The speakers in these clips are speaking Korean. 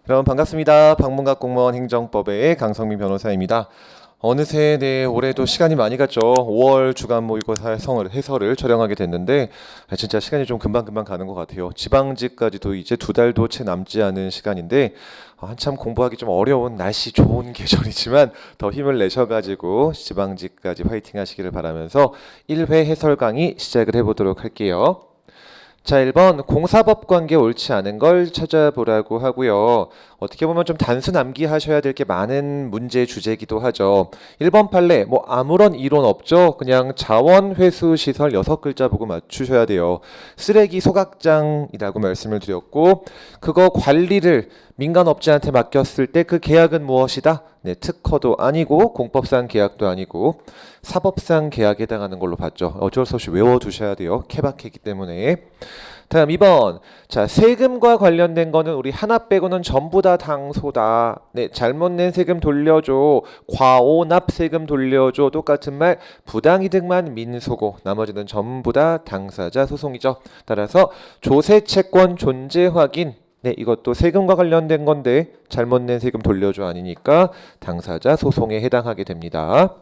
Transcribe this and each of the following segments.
여러분 반갑습니다. 방문각 공무원 행정법의 강성민 변호사입니다. 어느새 올해도 시간이 많이 갔죠. 5월 주간 모의고사 해설을 촬영하게 됐는데 진짜 시간이 좀 금방금방 가는 것 같아요. 지방직까지도 이제 2달도 채 남지 않은 시간인데 한참 공부하기 좀 어려운 날씨 좋은 계절이지만 더 힘을 내셔가지고 지방직까지 화이팅 하시기를 바라면서 1회 해설 강의 시작을 해보도록 할게요. 자, 1번 공사법 관계 옳지 않은 걸 찾아보라고 하고요. 어떻게 보면 좀 단순 암기하셔야 될 게 많은 문제 주제이기도 하죠. 1번 판례 아무런 이론 없죠. 그냥 자원 회수 시설 6글자 보고 맞추셔야 돼요. 쓰레기 소각장이라고 말씀을 드렸고 그거 관리를 민간업체한테 맡겼을 때 그 계약은 무엇이다? 네, 특허도 아니고 공법상 계약도 아니고 사법상 계약에 해당하는 걸로 봤죠. 어쩔 수 없이 외워두셔야 돼요. 케바케이기 때문에. 다음 2번. 자, 세금과 관련된 거는 우리 하나 빼고는 전부 다 당소다. 네, 잘못 낸 세금 돌려줘. 과오납 세금 돌려줘. 똑같은 말 부당이득만 민소고 나머지는 전부 다 당사자 소송이죠. 따라서 조세채권 존재 확인. 네, 이것도 세금과 관련된 건데 잘못 낸 세금 돌려줘 아니니까 당사자 소송에 해당하게 됩니다.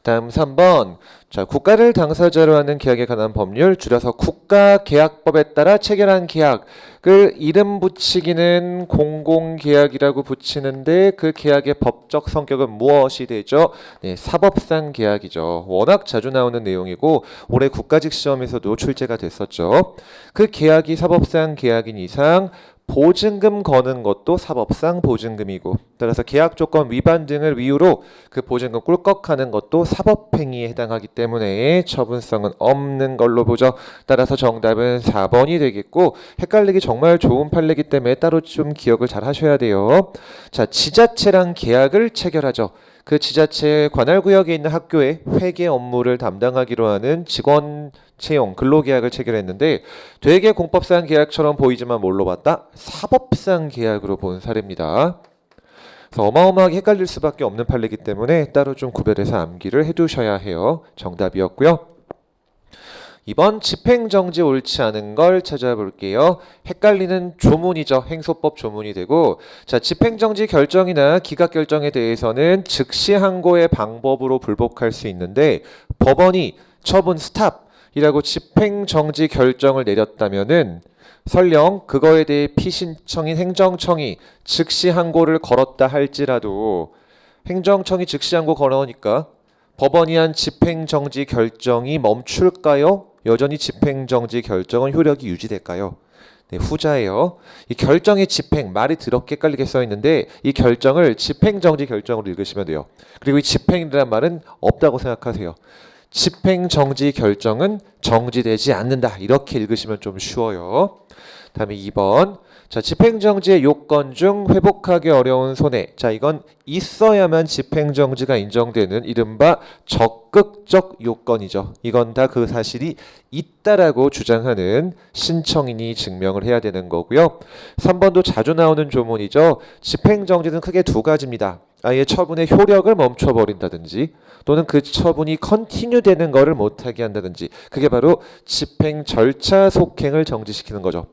다음 3번. 자, 국가를 당사자로 하는 계약에 관한 법률, 줄여서 국가계약법에 따라 체결한 계약을 이름 붙이기는 공공계약이라고 붙이는데 그 계약의 법적 성격은 무엇이 되죠? 네, 사법상 계약이죠. 워낙 자주 나오는 내용이고 올해 국가직 시험에서도 출제가 됐었죠. 그 계약이 사법상 계약인 이상 보증금 거는 것도 사법상 보증금이고 따라서 계약 조건 위반 등을 이유로 그 보증금 꿀꺽하는 것도 사법행위에 해당하기 때문에 처분성은 없는 걸로 보죠. 따라서 정답은 4번이 되겠고 헷갈리기 정말 좋은 판례이기 때문에 따로 좀 기억을 잘 하셔야 돼요. 자, 지자체랑 계약을 체결하죠. 그 지자체의 관할구역에 있는 학교에 회계 업무를 담당하기로 하는 직원 채용 근로계약을 체결했는데 되게 공법상 계약처럼 보이지만 뭘로 봤다? 사법상 계약으로 본 사례입니다. 그래서 어마어마하게 헷갈릴 수밖에 없는 판례이기 때문에 따로 좀 구별해서 암기를 해두셔야 해요. 정답이었고요. 2번 집행정지 옳지 않은 걸 찾아볼게요. 헷갈리는 조문이죠. 행소법 조문이 되고 자, 집행정지 결정이나 기각결정에 대해서는 즉시 항고의 방법으로 불복할 수 있는데 법원이 처분 스탑이라고 집행정지 결정을 내렸다면은 설령 그거에 대해 피신청인 행정청이 즉시 항고를 걸었다 할지라도 행정청이 즉시 항고 걸어오니까 법원이 한 집행정지 결정이 멈출까요? 여전히 집행정지 결정은 효력이 유지될까요? 네, 후자예요. 이 결정의 집행, 말이 더럽게 헷갈리게 써있는데 이 결정을 집행정지 결정으로 읽으시면 돼요. 그리고 이 집행이라는 말은 없다고 생각하세요. 집행정지 결정은 정지되지 않는다. 이렇게 읽으시면 좀 쉬워요. 다음에 2번. 자, 집행정지의 요건 중 회복하기 어려운 손해. 자, 이건 있어야만 집행정지가 인정되는 이른바 적극적 요건이죠. 이건 다 그 사실이 있다라고 주장하는 신청인이 증명을 해야 되는 거고요. 3번도 자주 나오는 조문이죠. 집행정지는 크게 두 가지입니다. 아예 처분의 효력을 멈춰버린다든지 또는 그 처분이 컨티뉴 되는 거를 못하게 한다든지 그게 바로 집행 절차 속행을 정지시키는 거죠.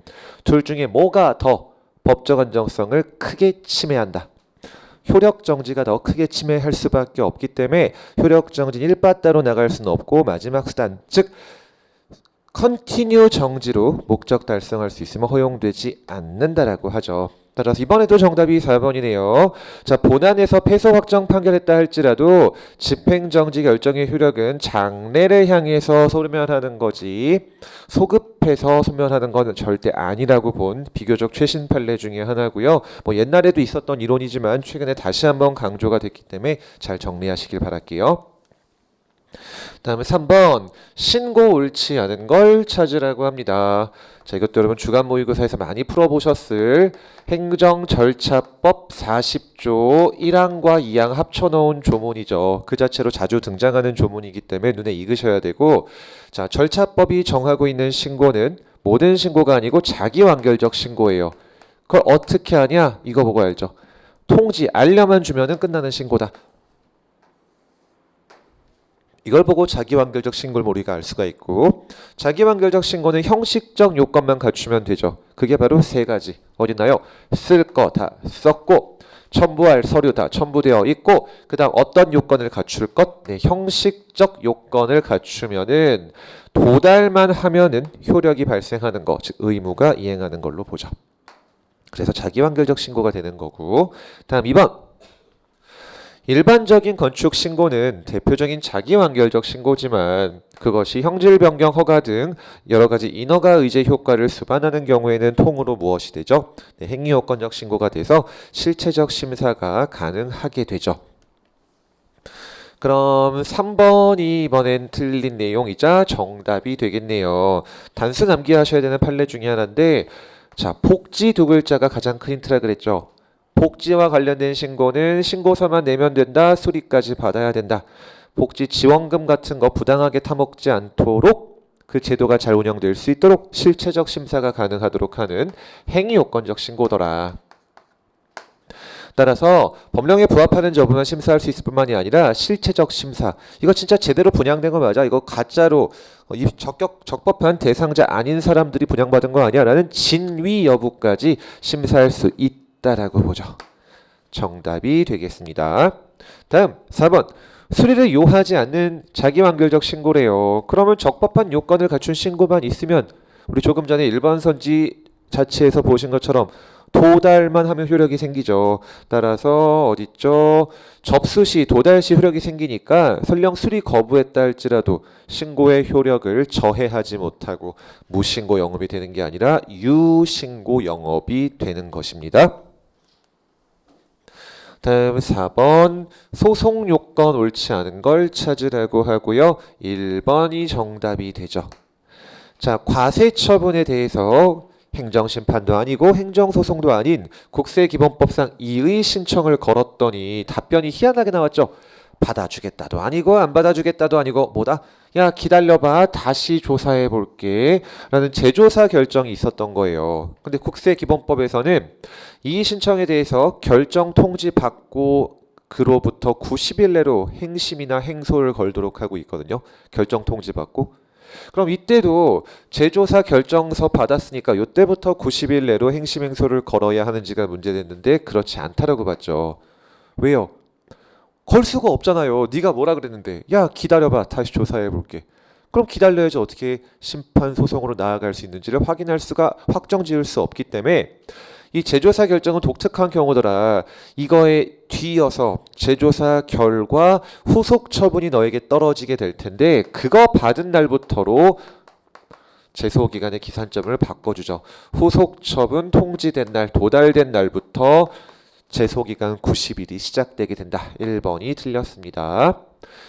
둘 중에 뭐가 더 법적 안정성을 크게 침해한다. 효력 정지가 더 크게 침해할 수밖에 없기 때문에 효력 정지는 일바따로 나갈 수는 없고 마지막 수단 즉 컨티뉴 정지로 목적 달성할 수 있으면 허용되지 않는다라고 하죠. 따라서 이번에도 정답이 4번이네요. 자, 본안에서 패소 확정 판결했다 할지라도 집행정지 결정의 효력은 장래를 향해서 소멸하는 거지 소급해서 소멸하는 건 절대 아니라고 본 비교적 최신 판례 중에 하나고요. 옛날에도 있었던 이론이지만 최근에 다시 한번 강조가 됐기 때문에 잘 정리하시길 바랄게요. 다음에 3번 신고 옳지 않은 걸 찾으라고 합니다. 자, 이것도 여러분 주간 모의고사에서 많이 풀어보셨을 행정절차법 40조 1항과 2항 합쳐놓은 조문이죠. 그 자체로 자주 등장하는 조문이기 때문에 눈에 익으셔야 되고 자, 절차법이 정하고 있는 신고는 모든 신고가 아니고 자기완결적 신고예요. 그걸 어떻게 하냐? 이거 보고 알죠. 통지, 알려만 주면은 끝나는 신고다. 이걸 보고 자기완결적 신고를 우리가 알 수가 있고, 자기완결적 신고는 형식적 요건만 갖추면 되죠. 그게 바로 세 가지. 어딨나요? 쓸 거 다 썼고, 첨부할 서류 다 첨부되어 있고, 그 다음 어떤 요건을 갖출 것? 네, 형식적 요건을 갖추면은 도달만 하면은 효력이 발생하는 거, 즉 의무가 이행하는 걸로 보죠. 그래서 자기완결적 신고가 되는 거고, 다음 2번. 일반적인 건축 신고는 대표적인 자기완결적 신고지만 그것이 형질 변경 허가 등 여러 가지 인허가 의제 효과를 수반하는 경우에는 통으로 무엇이 되죠? 네, 행위요건적 신고가 돼서 실체적 심사가 가능하게 되죠. 그럼 3번이 이번엔 틀린 내용이자 정답이 되겠네요. 단순 암기하셔야 되는 판례 중에 하나인데, 자, 복지 두 글자가 가장 큰 힌트라 그랬죠. 복지와 관련된 신고는 신고서만 내면 된다. 수리까지 받아야 된다. 복지 지원금 같은 거 부당하게 타먹지 않도록 그 제도가 잘 운영될 수 있도록 실체적 심사가 가능하도록 하는 행위요건적 신고더라. 따라서 법령에 부합하는 여부만 심사할 수 있을 뿐만이 아니라 실체적 심사, 이거 진짜 제대로 분양된 거 맞아? 이거 가짜로 이 적법한 대상자 아닌 사람들이 분양받은 거 아니야? 라는 진위 여부까지 심사할 수 있다라고 보죠. 정답이 되겠습니다. 다음 4번. 수리를 요하지 않는 자기완결적 신고래요. 그러면 적법한 요건을 갖춘 신고만 있으면 우리 조금 전에 일반 선지 자체에서 보신 것처럼 도달만 하면 효력이 생기죠. 따라서 어딨죠? 접수 시, 도달 시 효력이 생기니까 설령 수리 거부했다 할지라도 신고의 효력을 저해하지 못하고 무신고 영업이 되는 게 아니라 유신고 영업이 되는 것입니다. 다음 4번. 소송 요건 옳지 않은 걸 찾으라고 하고요. 1번이 정답이 되죠. 자, 과세 처분에 대해서 행정심판도 아니고 행정소송도 아닌 국세기본법상 이의 신청을 걸었더니 답변이 희한하게 나왔죠. 받아주겠다도 아니고 안 받아주겠다도 아니고 뭐다? 야, 기다려봐, 다시 조사해 볼게 라는 재조사 결정이 있었던 거예요. 근데 국세기본법에서는 이의 신청에 대해서 결정 통지 받고 그로부터 90일 내로 행심이나 행소를 걸도록 하고 있거든요. 결정 통지 받고. 그럼 이때도 재조사 결정서 받았으니까 이때부터 90일 내로 행심 행소를 걸어야 하는지가 문제됐는데 그렇지 않다라고 봤죠. 왜요? 걸 수가 없잖아요. 네가 뭐라 그랬는데, 야, 기다려봐, 다시 조사해 볼게. 그럼 기다려야지 어떻게 심판 소송으로 나아갈 수 있는지를 확인할 수가, 확정 지을 수 없기 때문에 이 재조사 결정은 독특한 경우더라. 이거에 뒤이어서 재조사 결과 후속 처분이 너에게 떨어지게 될 텐데 그거 받은 날부터로 제소기간의 기산점을 바꿔주죠. 후속 처분 통지된 날, 도달된 날부터 제소기간 90일이 시작되게 된다. 1번이 틀렸습니다.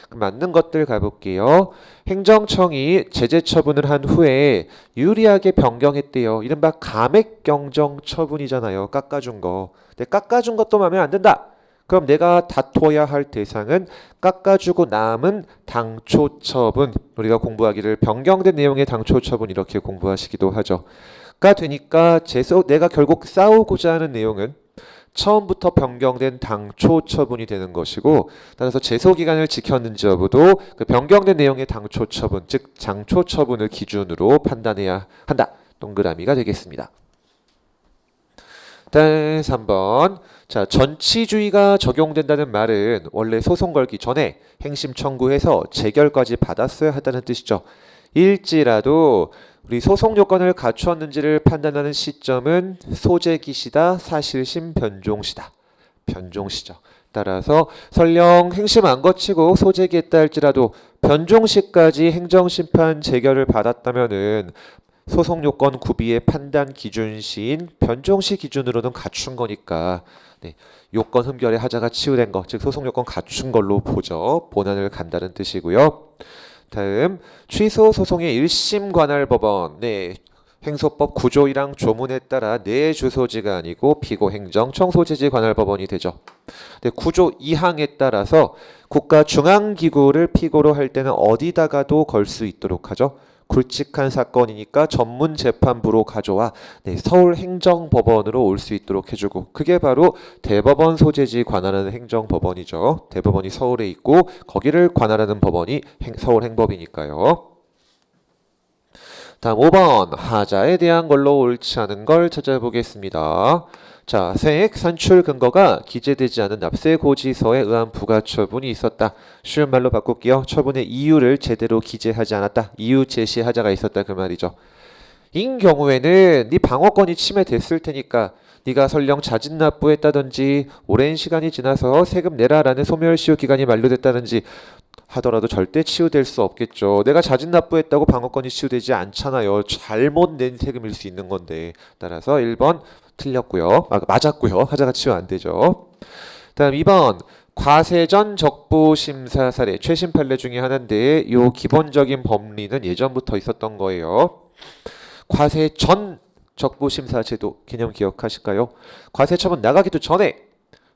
맞는 것들 가볼게요. 행정청이 제재 처분을 한 후에 유리하게 변경했대요. 이른바 감액경정 처분이잖아요. 깎아준 거. 근데 깎아준 것도 마음에 안 든다. 그럼 내가 다퉈야 할 대상은 깎아주고 남은 당초 처분. 우리가 공부하기를 변경된 내용의 당초 처분 이렇게 공부하시기도 하죠. 가 되니까 내가 결국 싸우고자 하는 내용은 처음부터 변경된 당초 처분이 되는 것이고, 따라서 제소기간을 지켰는지 여부도 그 변경된 내용의 당초 처분, 즉 장초 처분을 기준으로 판단해야 한다. 동그라미가 되겠습니다. 다음 3번. 자, 전치주의가 적용된다는 말은 원래 소송 걸기 전에 행심 청구해서 재결까지 받았어야 한다는 뜻이죠. 일지라도 우리 소송 요건을 갖추었는지를 판단하는 시점은 소재기시다, 사실심, 변종시다. 변종시죠. 따라서 설령 행심 안 거치고 소재기했다 할지라도 변종시까지 행정심판 재결을 받았다면은 소송 요건 구비의 판단 기준시인 변종시 기준으로는 갖춘 거니까 네, 요건 흠결의 하자가 치유된 거, 즉 소송 요건 갖춘 걸로 보죠. 본안을 간다는 뜻이고요. 다음 취소 소송의 1심 관할 법원. 네, 행소법 9조 1항 조문에 따라 내 주소지가 아니고 피고행정 소재지 관할 법원이 되죠. 네, 9조 2항에 따라서 국가 중앙기구를 피고로 할 때는 어디다가도 걸 수 있도록 하죠. 굵직한 사건이니까 전문 재판부로 가져와 네, 서울행정법원으로 올 수 있도록 해주고 그게 바로 대법원 소재지 관할하는 행정법원이죠. 대법원이 서울에 있고 거기를 관할하는 법원이 서울행법이니까요. 다음 5번 하자에 대한 걸로 옳지 않은 걸 찾아보겠습니다. 자, 세액 산출 근거가 기재되지 않은 납세고지서에 의한 부가처분이 있었다. 쉬운 말로 바꿀게요. 처분의 이유를 제대로 기재하지 않았다. 이유 제시하자가 있었다 그 말이죠. 인 경우에는 네 방어권이 침해됐을 테니까 네가 설령 자진 납부했다든지 오랜 시간이 지나서 세금 내라라는 소멸시효 기간이 만료됐다든지 하더라도 절대 치유될 수 없겠죠. 내가 자진 납부했다고 방어권이 치유되지 않잖아요. 잘못 낸 세금일 수 있는 건데. 따라서 1번 틀렸고요. 맞았고요. 하자가 치유 안 되죠. 다음 2번 과세전 적부심사 사례 최신 판례 중에 하나인데 이 기본적인 법리는 예전부터 있었던 거예요. 과세전 적부심사 제도 개념 기억하실까요? 과세처분 나가기도 전에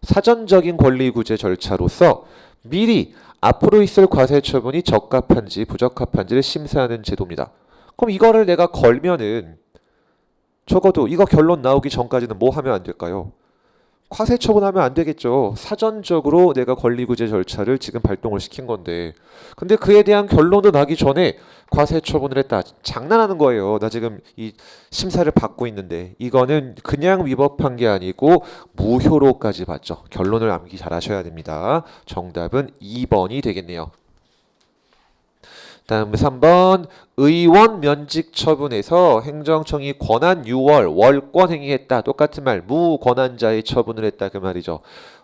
사전적인 권리구제 절차로서 미리 앞으로 있을 과세처분이 적합한지 부적합한지를 심사하는 제도입니다. 그럼 이거를 내가 걸면은 적어도 이거 결론 나오기 전까지는 뭐 하면 안 될까요? 과세 처분하면 안 되겠죠. 사전적으로 내가 권리구제 절차를 지금 발동을 시킨 건데 근데 그에 대한 결론도 나기 전에 과세 처분을 했다. 장난하는 거예요. 나 지금 이 심사를 받고 있는데 이거는 그냥 위법한 게 아니고 무효로까지 봤죠. 결론을 암기 잘 하셔야 됩니다. 정답은 2번이 되겠네요. 다음 3번 의원 면직 처분에서 행정청이 권한 유월 월권 행위했다. 똑같은 말 무권한자의 처분을 했다 그 말이죠.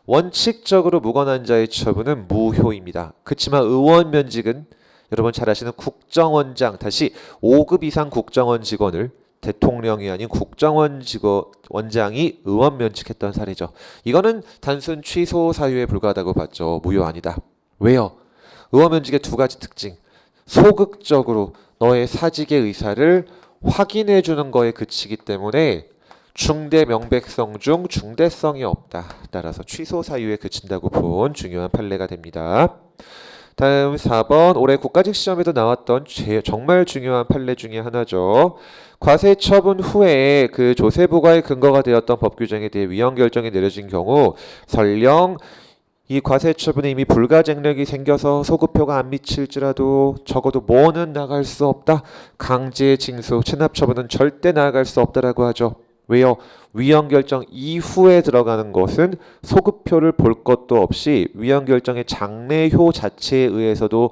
원칙적으로 무권한자의 처분은 무효입니다. 그렇지만 의원 면직은 여러분 잘 아시는 국정원장 다시 5급 이상 국정원 직원을 대통령이 아닌 국정원 원장이 의원 면직했던 사례죠. 이거는 단순 취소 사유에 불과하다고 봤죠. 무효 아니다. 왜요? 의원 면직의 두 가지 특징. 소극적으로 너의 사직의 의사를 확인해 주는 거에 그치기 때문에 중대 명백성 중 중대성이 없다. 따라서 취소 사유에 그친다고 본 중요한 판례가 됩니다. 다음 4번 올해 국가직 시험에도 나왔던 정말 중요한 판례 중에 하나죠. 과세 처분 후에 그 조세 부과의 근거가 되었던 법 규정에 대해 위헌 결정이 내려진 경우 설령 이 과세 처분에 이미 불가쟁력이 생겨서 소급효가 안 미칠지라도 적어도 뭐는 나갈 수 없다. 강제 징수, 체납 처분은 절대 나갈 수 없다라고 하죠. 왜요? 위헌 결정 이후에 들어가는 것은 소급효를 볼 것도 없이 위헌 결정의 장래효 자체에 의해서도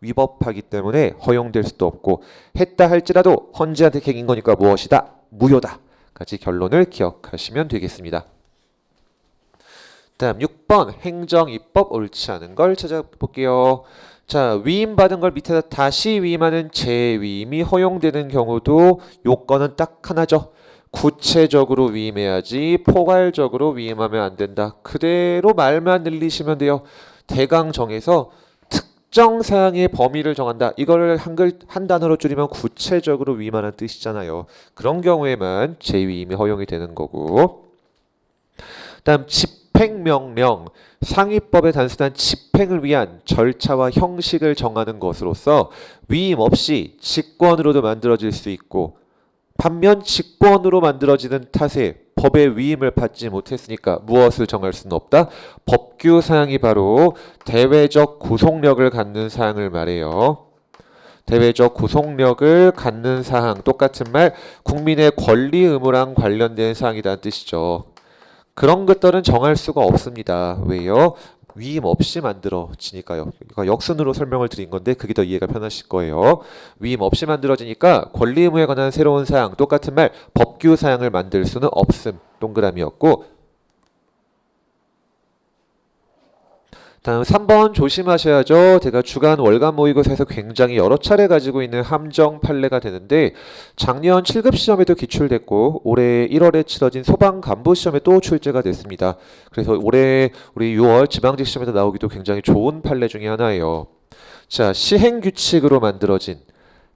위법하기 때문에 허용될 수도 없고 했다 할지라도 헌재한테 갱인 거니까 무엇이다? 무효다. 까지 결론을 기억하시면 되겠습니다. 다음 6번 행정입법 옳지 않은 걸 찾아볼게요. 자, 위임받은 걸 밑에다 다시 위임하는 재위임이 허용되는 경우도 요건은 딱 하나죠. 구체적으로 위임해야지 포괄적으로 위임하면 안 된다. 그대로 말만 늘리시면 돼요. 대강 정해서 특정 사항의 범위를 정한다. 이거를 한 단어로 줄이면 구체적으로 위임하는 뜻이잖아요. 그런 경우에만 재위임이 허용이 되는 거고. 다음 집행명령, 상위법의 단순한 집행을 위한 절차와 형식을 정하는 것으로서 위임 없이 직권으로도 만들어질 수 있고 반면 직권으로 만들어지는 탓에 법의 위임을 받지 못했으니까 무엇을 정할 수는 없다? 법규 사항이 바로 대외적 구속력을 갖는 사항을 말해요. 대외적 구속력을 갖는 사항, 똑같은 말 국민의 권리 의무랑 관련된 사항이라는 뜻이죠. 그런 것들은 정할 수가 없습니다. 왜요? 위임 없이 만들어지니까요. 이거 역순으로 설명을 드린 건데 그게 더 이해가 편하실 거예요. 위임 없이 만들어지니까 권리 의무에 관한 새로운 사항, 똑같은 말 법규 사항을 만들 수는 없음. 동그라미였고 다음 3번 조심하셔야죠. 제가 주간 월간 모의고사에서 굉장히 여러 차례 가지고 있는 함정 판례가 되는데 작년 7급 시험에도 기출됐고 올해 1월에 치러진 소방 간부 시험에 또 출제가 됐습니다. 그래서 올해 우리 6월 지방직 시험에도 나오기도 굉장히 좋은 판례 중에 하나예요. 자, 시행규칙으로 만들어진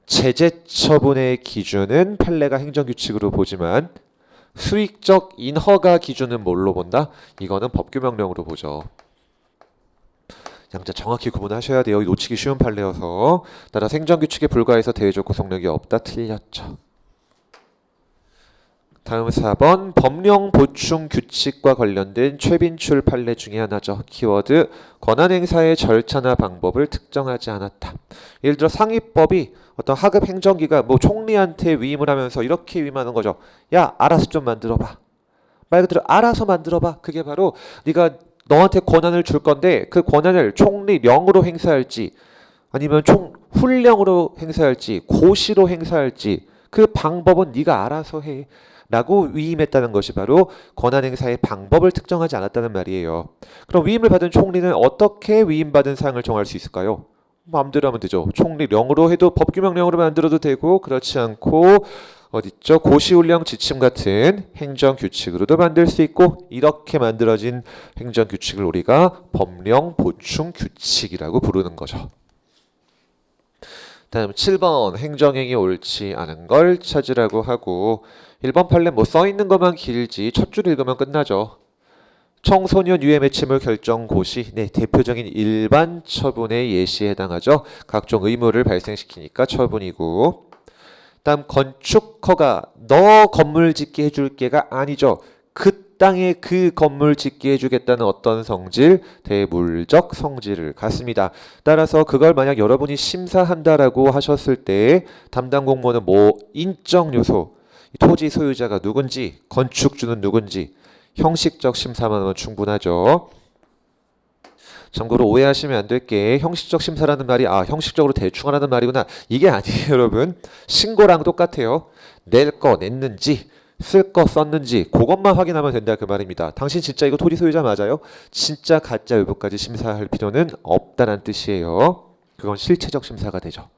제재 처분의 기준은 판례가 행정규칙으로 보지만 수익적 인허가 기준은 뭘로 본다? 이거는 법규명령으로 보죠. 양자 정확히 구분하셔야 돼요. 놓치기 쉬운 판례여서. 따라서 행정규칙에 불과해서 대외적 구속력이 없다. 틀렸죠. 다음 4번 법령 보충 규칙과 관련된 최빈출 판례 중에 하나죠. 키워드 권한 행사의 절차나 방법을 특정하지 않았다. 예를 들어 상위법이 어떤 하급 행정기가 뭐 총리한테 위임을 하면서 이렇게 위임하는 거죠. 야, 알아서 좀 만들어봐. 말 그대로 알아서 만들어봐. 그게 바로 네가 너한테 권한을 줄 건데 그 권한을 총리령으로 행사할지 아니면 총훈령으로 행사할지 고시로 행사할지 그 방법은 네가 알아서 해. 라고 위임했다는 것이 바로 권한 행사의 방법을 특정하지 않았다는 말이에요. 그럼 위임을 받은 총리는 어떻게 위임받은 사항을 정할 수 있을까요? 마음대로 하면 되죠. 총리령으로 해도 법규명령으로 만들어도 되고 그렇지 않고 어딨죠? 고시훈령 지침 같은 행정규칙으로도 만들 수 있고 이렇게 만들어진 행정규칙을 우리가 법령 보충 규칙이라고 부르는 거죠. 다음 7번 행정행위 옳지 않은 걸 찾으라고 하고 1번 판례 뭐 써있는 것만 길지 첫 줄 읽으면 끝나죠. 청소년 유해 매체물 결정 고시 네, 대표적인 일반 처분의 예시에 해당하죠. 각종 의무를 발생시키니까 처분이고 다음 건축허가 너 건물 짓게 해줄게가 아니죠. 그 땅에 그 건물 짓게 해주겠다는 어떤 성질? 대물적 성질을 갖습니다. 따라서 그걸 만약 여러분이 심사한다라고 하셨을 때 담당 공무원은 뭐 인적 요소, 토지 소유자가 누군지, 건축주는 누군지 형식적 심사만 하면 충분하죠. 참고로 오해하시면 안 될 게 형식적 심사라는 말이 형식적으로 대충 하라는 말이구나. 이게 아니에요, 여러분. 신고랑 똑같아요. 낼 거 냈는지 쓸 거 썼는지 그것만 확인하면 된다 그 말입니다. 당신 진짜 이거 토지 소유자 맞아요? 진짜 가짜 여부까지 심사할 필요는 없다는 뜻이에요. 그건 실체적 심사가 되죠.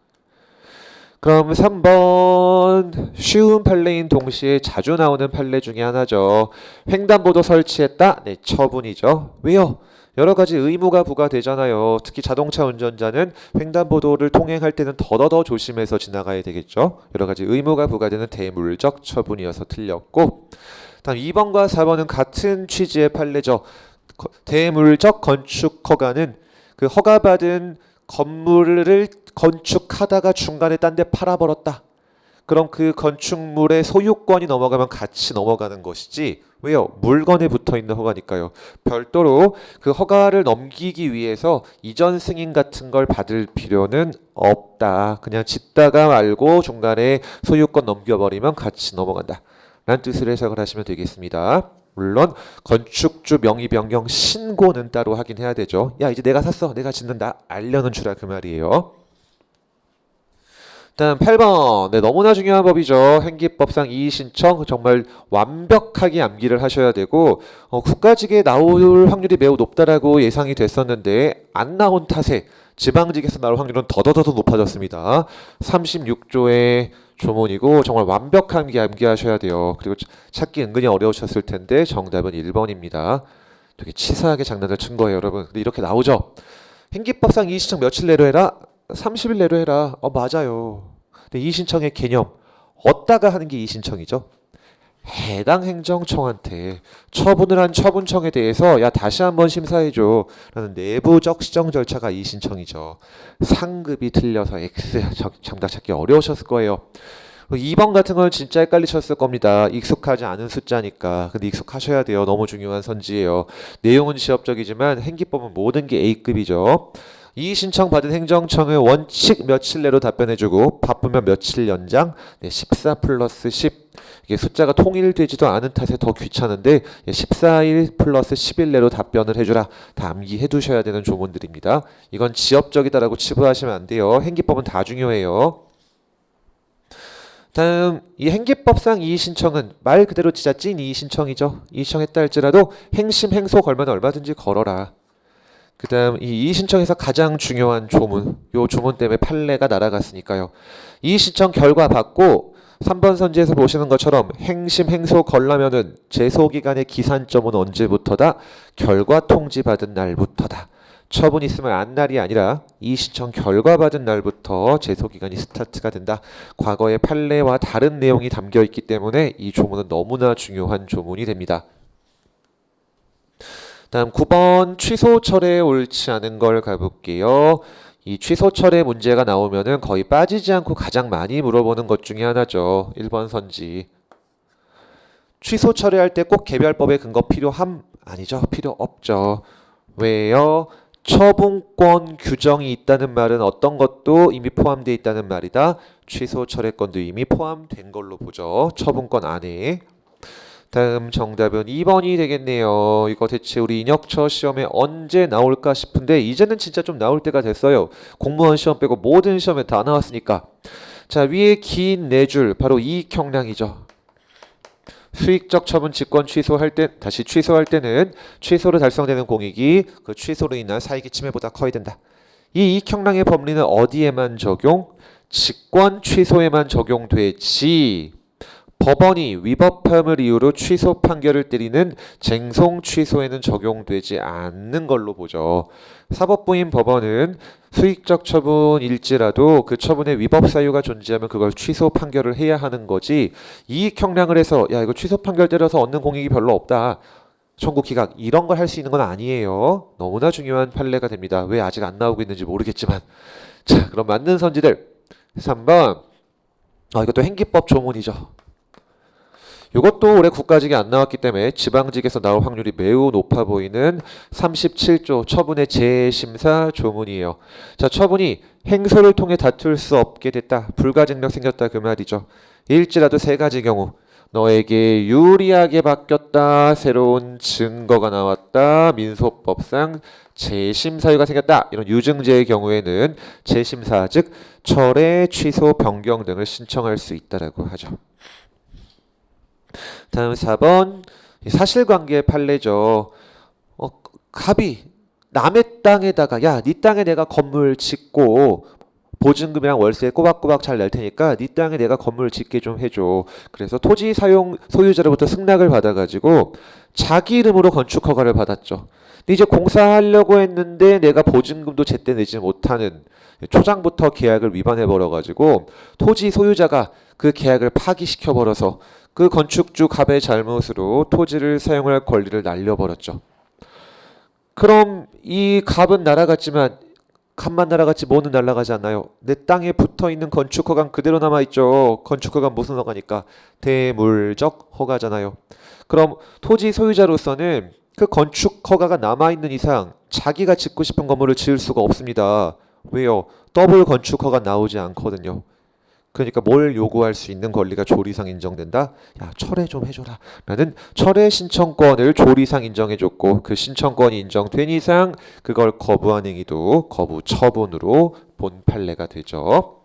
그럼 3번 쉬운 판례인 동시에 자주 나오는 판례 중에 하나죠. 횡단보도 설치했다? 네, 처분이죠. 왜요? 여러 가지 의무가 부과되잖아요. 특히 자동차 운전자는 횡단보도를 통행할 때는 더더더 조심해서 지나가야 되겠죠. 여러 가지 의무가 부과되는 대물적 처분이어서 틀렸고 다음 2번과 4번은 같은 취지의 판례죠. 대물적 건축 허가는 그 허가받은 건물을 건축하다가 중간에 딴 데 팔아버렸다. 그럼 그 건축물의 소유권이 넘어가면 같이 넘어가는 것이지 왜요? 물건에 붙어있는 허가니까요. 별도로 그 허가를 넘기기 위해서 이전 승인 같은 걸 받을 필요는 없다. 그냥 짓다가 말고 중간에 소유권 넘겨버리면 같이 넘어간다. 라는 뜻으로 해석을 하시면 되겠습니다. 물론 건축주 명의 변경 신고는 따로 하긴 해야 되죠. 야, 이제 내가 샀어. 내가 짓는다. 알려는 주라 그 말이에요. 다음 8번 네, 너무나 중요한 법이죠. 행기법상 이의신청 정말 완벽하게 암기를 하셔야 되고 국가직에 나올 확률이 매우 높다라고 예상이 됐었는데 안 나온 탓에 지방직에서 나올 확률은 더더더 높아졌습니다. 36조의 조문이고 정말 완벽하게 암기하셔야 돼요. 그리고 찾기 은근히 어려우셨을 텐데 정답은 1번입니다. 되게 치사하게 장난을 친 거예요, 여러분. 근데 이렇게 나오죠. 행기법상 이의신청 며칠 내로 해라? 30일 내로 해라. 맞아요. 근데 이의신청의 개념 어디다가 하는 게 이의신청이죠? 해당 행정청한테 처분을 한 처분청에 대해서 야 다시 한번 심사해줘 라는 내부적 시정 절차가 이의신청이죠. 상급이 틀려서 X 정답 찾기 어려우셨을 거예요. 2번 같은 건 진짜 헷갈리셨을 겁니다. 익숙하지 않은 숫자니까. 근데 익숙하셔야 돼요. 너무 중요한 선지예요. 내용은 시업적이지만 행기법은 모든 게 A급이죠. 이의 신청 받은 행정청은 원칙 며칠 내로 답변해주고 바쁘면 며칠 연장 14 플러스 10 이게 숫자가 통일되지도 않은 탓에 더 귀찮은데 14일 플러스 10일 내로 답변을 해주라. 다 암기해 두셔야 되는 조문들입니다. 이건 지엽적이다라고 치부하시면 안 돼요. 행기법은 다 중요해요. 다음 이 행기법상 이의신청은 말 그대로 진짜 찐 이의신청이죠. 이의신청했다 할지라도 행심 행소 걸면 얼마든지 걸어라. 그 다음 이 이의신청에서 가장 중요한 조문, 요 조문 때문에 판례가 날아갔으니까요. 이의신청 결과 받고 3번 선지에서 보시는 것처럼 행심 행소 걸려면은 제소기간의 기산점은 언제부터다? 결과 통지받은 날부터다. 처분 있으면 안 날이 아니라 이의신청 결과 받은 날부터 제소기간이 스타트가 된다. 과거의 판례와 다른 내용이 담겨 있기 때문에 이 조문은 너무나 중요한 조문이 됩니다. 다음 9번 취소 철회 옳지 않은 걸 가볼게요. 이 취소 철회 문제가 나오면은 거의 빠지지 않고 가장 많이 물어보는 것 중에 하나죠. 1번 선지. 취소 철회할 때 꼭 개별법의 근거 필요함? 아니죠. 필요 없죠. 왜요? 처분권 규정이 있다는 말은 어떤 것도 이미 포함되어 있다는 말이다. 취소 철회권도 이미 포함된 걸로 보죠. 처분권 안에. 다음 정답은 2번이 되겠네요. 이거 대체 우리 인혁처 시험에 언제 나올까 싶은데 이제는 진짜 좀 나올 때가 됐어요. 공무원 시험 빼고 모든 시험에 다 나왔으니까. 자, 위에 긴 네 줄 바로 이익형량이죠. 수익적 처분 직권 취소할 때 다시 취소할 때는 취소로 달성되는 공익이 그 취소로 인한 사익의 침해보다 커야 된다. 이 이익형량의 법리는 어디에만 적용? 직권 취소에만 적용되지. 법원이 위법함을 이유로 취소 판결을 때리는 쟁송 취소에는 적용되지 않는 걸로 보죠. 사법부인 법원은 수익적 처분일지라도 그 처분에 위법 사유가 존재하면 그걸 취소 판결을 해야 하는 거지. 이익 형량을 해서 야 이거 취소 판결 때려서 얻는 공익이 별로 없다. 청구 기각 이런 걸 할 수 있는 건 아니에요. 너무나 중요한 판례가 됩니다. 왜 아직 안 나오고 있는지 모르겠지만. 자, 그럼 맞는 선지들 3번. 이것도 행기법 조문이죠. 이것도 올해 국가직이 안 나왔기 때문에 지방직에서 나올 확률이 매우 높아 보이는 37조 처분의 재심사 조문이에요. 자, 처분이 행소를 통해 다툴 수 없게 됐다. 불가증력 생겼다 그 말이죠. 일지라도 세 가지 경우 너에게 유리하게 바뀌었다. 새로운 증거가 나왔다. 민소법상 재심 사유가 생겼다. 이런 유증제의 경우에는 재심사 즉 철회, 취소, 변경 등을 신청할 수 있다라고 하죠. 다음 4번 사실관계 판례죠. 갑이 남의 땅에다가 야, 네 땅에 내가 건물 짓고 보증금이랑 월세 꼬박꼬박 잘 낼 테니까 네 땅에 내가 건물 짓게 좀 해줘. 그래서 토지 사용 소유자로부터 승낙을 받아가지고 자기 이름으로 건축 허가를 받았죠. 근데 이제 공사하려고 했는데 내가 보증금도 제때 내지 못하는 초장부터 계약을 위반해 버려가지고 토지 소유자가 그 계약을 파기시켜 버려서 그 건축주 갑의 잘못으로 토지를 사용할 권리를 날려버렸죠. 그럼 이 갑은 날아갔지만 갑만 날아갔지 뭐는 날아가지 않나요? 내 땅에 붙어있는 건축허가는 그대로 남아있죠. 건축허가는 무슨 허가니까? 대물적 허가잖아요. 그럼 토지 소유자로서는 그 건축허가가 남아있는 이상 자기가 짓고 싶은 건물을 지을 수가 없습니다. 왜요? 더블 건축허가 나오지 않거든요. 그러니까 뭘 요구할 수 있는 권리가 조리상 인정된다? 야, 철회 좀 해줘라 라는 철회 신청권을 조리상 인정해줬고 그 신청권이 인정된 이상 그걸 거부한 행위도 거부 처분으로 본 판례가 되죠.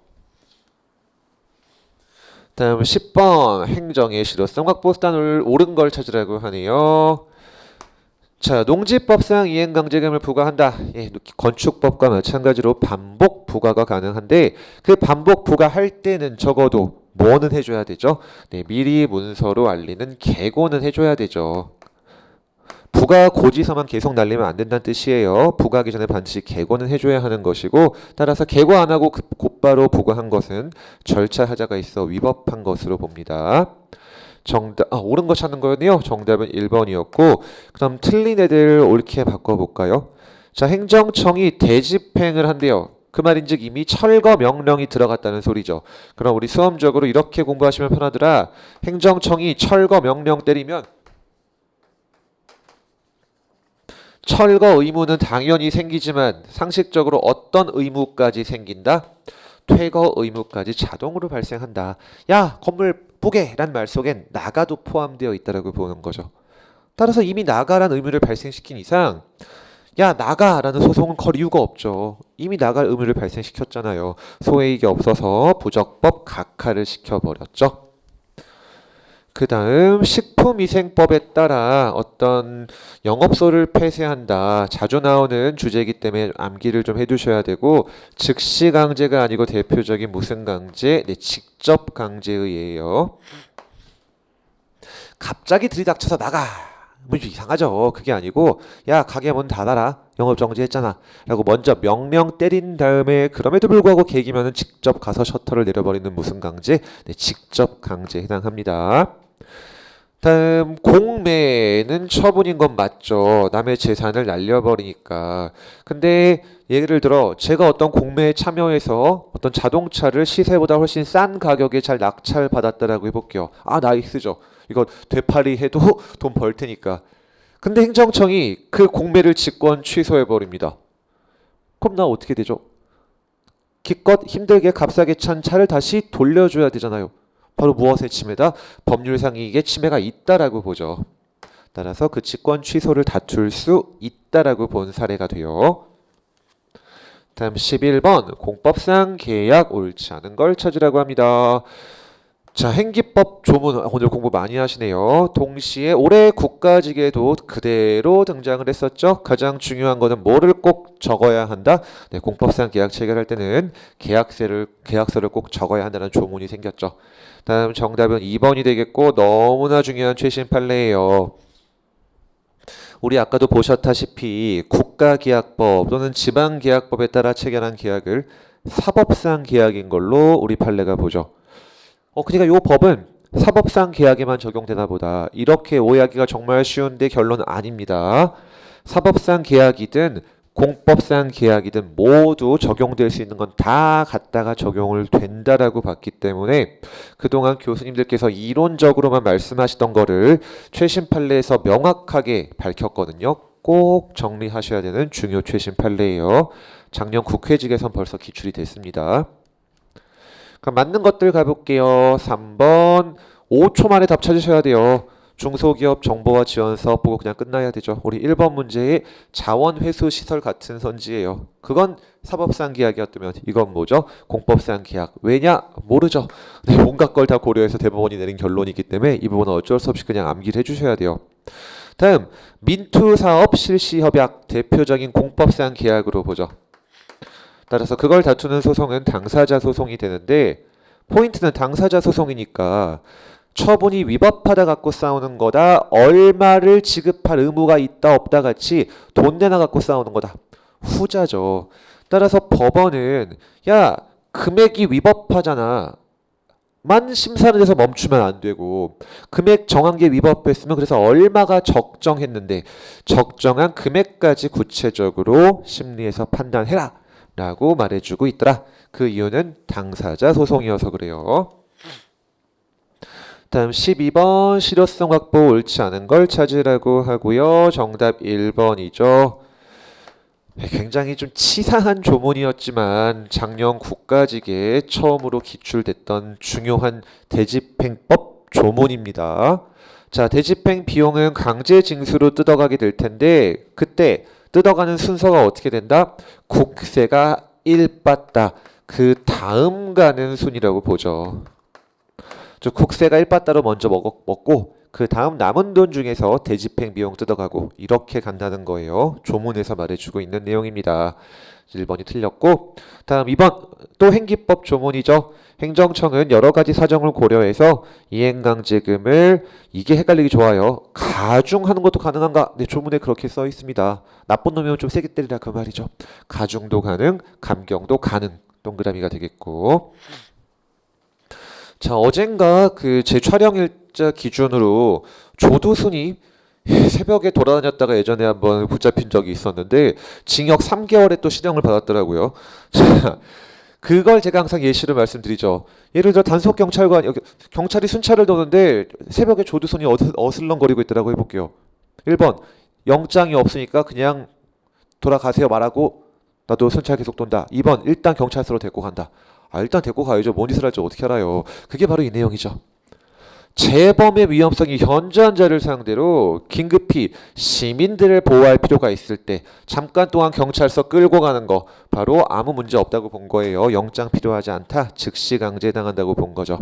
다음 10번 행정의 실효성 확보 수단을 옳은 걸 찾으라고 하네요. 자, 농지법상 이행강제금을 부과한다. 예, 건축법과 마찬가지로 반복 부과가 가능한데 그 반복 부과할 때는 적어도 뭐는 해줘야 되죠? 네, 미리 문서로 알리는 계고는 해줘야 되죠. 부과 고지서만 계속 날리면 안 된다는 뜻이에요. 부과하기 전에 반드시 계고는 해줘야 하는 것이고 따라서 계고 안 하고 곧바로 부과한 것은 절차 하자가 있어 위법한 것으로 봅니다. 정답, 옳은 거 찾는 거였네요. 정답은 1번이었고 그럼 틀린 애들 옳게 바꿔볼까요? 자, 행정청이 대집행을 한대요. 그 말인즉 이미 철거 명령이 들어갔다는 소리죠. 그럼 우리 수험적으로 이렇게 공부하시면 편하더라. 행정청이 철거 명령 때리면 철거 의무는 당연히 생기지만 상식적으로 어떤 의무까지 생긴다? 퇴거 의무까지 자동으로 발생한다. 야, 건물 뿌게! 란 말 속엔 나가도 포함되어 있다고 보는 거죠. 따라서 이미 나가란 의무를 발생시킨 이상 야, 나가! 라는 소송은 걸 이유가 없죠. 이미 나갈 의무를 발생시켰잖아요. 소외이익이 없어서 부적법 각하를 시켜버렸죠. 그 다음 식품위생법에 따라 어떤 영업소를 폐쇄한다. 자주 나오는 주제이기 때문에 암기를 좀 해두셔야 되고 즉시 강제가 아니고 대표적인 무슨 강제? 네, 직접 강제의예요. 갑자기 들이닥쳐서 나가. 뭐 이상하죠. 그게 아니고 야, 가게 문 닫아라. 영업정지했잖아. 라고 먼저 명령 때린 다음에 그럼에도 불구하고 계기면은 직접 가서 셔터를 내려버리는 무슨 강제? 네, 직접 강제에 해당합니다. 다음 공매는 처분인 건 맞죠. 남의 재산을 날려버리니까. 근데 예를 들어 제가 어떤 공매에 참여해서 어떤 자동차를 시세보다 훨씬 싼 가격에 잘 낙찰받았다라고 해볼게요. 아, 나이스죠. 이거 되팔이 해도 돈 벌 테니까. 근데 행정청이 그 공매를 직권 취소해버립니다. 그럼 나 어떻게 되죠? 기껏 힘들게 값싸게 찬 차를 다시 돌려줘야 되잖아요. 바로 무엇의 침해다? 법률상 이익의 침해가 있다라고 보죠. 따라서 그 직권 취소를 다툴 수 있다라고 본 사례가 돼요. 다음 11번 공법상 계약 옳지 않은 걸 찾으라고 합니다. 자, 행기법 조문 오늘 공부 많이 하시네요. 동시에 올해 국가직에도 그대로 등장을 했었죠. 가장 중요한 거는 뭐를 꼭 적어야 한다? 네, 공법상 계약 체결할 때는 계약서를 꼭 적어야 한다는 조문이 생겼죠. 다음 정답은 2번이 되겠고 너무나 중요한 최신 판례예요. 우리 아까도 보셨다시피 국가계약법 또는 지방계약법에 따라 체결한 계약을 사법상 계약인 걸로 우리 판례가 보죠. 그러니까 이 법은 사법상 계약에만 적용되나 보다. 이렇게 오해하기가 정말 쉬운데 결론은 아닙니다. 사법상 계약이든 공법상 계약이든 모두 적용될 수 있는 건 다 갖다가 적용을 된다라고 봤기 때문에 그동안 교수님들께서 이론적으로만 말씀하시던 거를 최신 판례에서 명확하게 밝혔거든요. 꼭 정리하셔야 되는 중요 최신 판례예요. 작년 국회직에선 벌써 기출이 됐습니다. 그럼 맞는 것들 가볼게요. 3번 5초 만에 답 찾으셔야 돼요. 중소기업 정보화 지원 사업 보고 그냥 끝나야 되죠. 우리 1번 문제에 자원회수 시설 같은 선지예요. 그건 사법상 계약이었다면 이건 뭐죠? 공법상 계약. 왜냐? 모르죠. 네, 온갖 걸 다 고려해서 대법원이 내린 결론이기 때문에 이 부분은 어쩔 수 없이 그냥 암기를 해주셔야 돼요. 다음 민투사업 실시협약 대표적인 공법상 계약으로 보죠. 따라서 그걸 다투는 소송은 당사자 소송이 되는데 포인트는 당사자 소송이니까 처분이 위법하다 갖고 싸우는 거다. 얼마를 지급할 의무가 있다 없다 같이 돈 내나 갖고 싸우는 거다. 후자죠. 따라서 법원은 야 금액이 위법하잖아. 만 심사를 해서 멈추면 안 되고 금액 정한 게 위법했으면 그래서 얼마가 적정했는데 적정한 금액까지 구체적으로 심리에서 판단해라 라고 말해주고 있더라. 그 이유는 당사자 소송이어서 그래요. 다음 12번 실효성 확보 옳지 않은 걸 찾으라고 하고요. 정답 1번이죠. 굉장히 좀 치사한 조문이었지만 작년 국가직에 처음으로 기출됐던 중요한 대집행법 조문입니다. 자, 대집행 비용은 강제 징수로 뜯어가게 될 텐데 그때 뜯어가는 순서가 어떻게 된다? 국세가 1빠따 그 다음 가는 순이라고 보죠. 즉 국세가 1빠따로 먼저 먹고 그 다음 남은 돈 중에서 대집행 비용 뜯어가고 이렇게 간다는 거예요. 조문에서 말해주고 있는 내용입니다. 1번이 틀렸고 다음 2번 또 행기법 조문이죠. 행정청은 여러 가지 사정을 고려해서 이행강제금을 이게 헷갈리기 좋아요. 가중하는 것도 가능한가? 네, 조문에 그렇게 써 있습니다. 나쁜 놈이면 좀 세게 때리라 그 말이죠. 가중도 가능, 감경도 가능. 동그라미가 되겠고 자, 어젠가 그 제 촬영 일자 기준으로 조두순이 새벽에 돌아다녔다가 예전에 한번 붙잡힌 적이 있었는데 징역 3개월에 또 실형을 받았더라고요. 자, 그걸 제가 항상 예시로 말씀드리죠. 예를 들어 단속 경찰관 경찰이 순찰을 도는데 새벽에 조두순이 어슬렁거리고 있더라고 해볼게요. 1번 영장이 없으니까 그냥 돌아가세요 말하고 나도 순찰 계속 돈다. 2번 일단 경찰서로 데리고 간다. 일단 데리고 가야죠. 뭔 짓을 할지 어떻게 알아요. 그게 바로 이 내용이죠. 재범의 위험성이 현저한 자를 상대로 긴급히 시민들을 보호할 필요가 있을 때 잠깐 동안 경찰서 끌고 가는 거 바로 아무 문제 없다고 본 거예요. 영장 필요하지 않다. 즉시 강제당한다고 본 거죠.